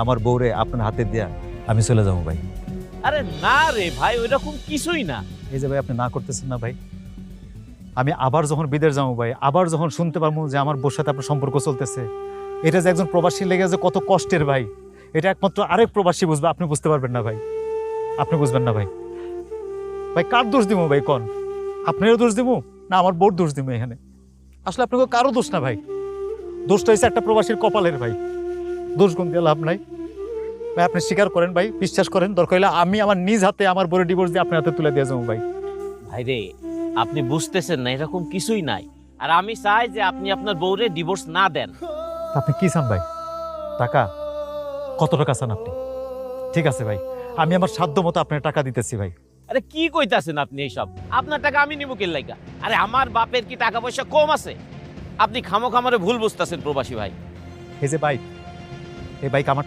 আমার বউরে আপনার হাতে দিয়া আমি চলে যাবো ভাই। আরে না রে ভাই, ওইরকম কিছুই না। এই যে ভাই আপনি না করতেছেন না ভাই, আমি আবার যখন বিদেশ যাবো ভাই, আবার যখন শুনতে পারবো যে আমার বউর সাথে আপনার সম্পর্ক চলতেছে, এটা যে একজন প্রবাসী লেগে যে কত কষ্টের ভাই, এটা একমাত্র আরেক প্রবাসী বুঝবে, আপনি বুঝতে পারবেন না ভাই, আপনি বুঝবেন না ভাই। ভাই কার দোষ দিব ভাই কোন? আপনারও দোষ দিব না আমার বউর দোষ দিব এখানে? আসলে আপনাকে কারো দোষ না ভাই, দোষটা হচ্ছে একটা প্রবাসীর কপালের ভাই, দোষ গুণ দিয়ে লাভ নাই ভাই। আপনি স্বীকার করেন ভাই, বিশ্বাস করেন, দরকার হলে আমি আমার নিজ হাতে আমার বউর ডিভোর্স দিয়ে আপনার হাতে তুলে দিয়ে যাবো ভাই। ভাই রে, আপনি বুঝতেছেন না, এরকম কিছুই নাই। আর আমি চাই যে আপনি আপনার বউরে ডিভোর্স না দেন। তা আপনি কি চান ভাই? টাকা? কত টাকা চান আপনি? ঠিক আছে ভাই, আমি আমার সাধ্য মতো আপনার টাকা দিতেছি ভাই। আরে কি কইতাছেন আপনি এইসব? আপনার টাকা আমি নিব কেন লাইগা? আরে আমার বাপের কি টাকা পয়সা কম আছে? আপনি খামোখামারে ভুল বুঝতেছেন প্রবাসী ভাই। এই যে বাইক, এই বাইক আমার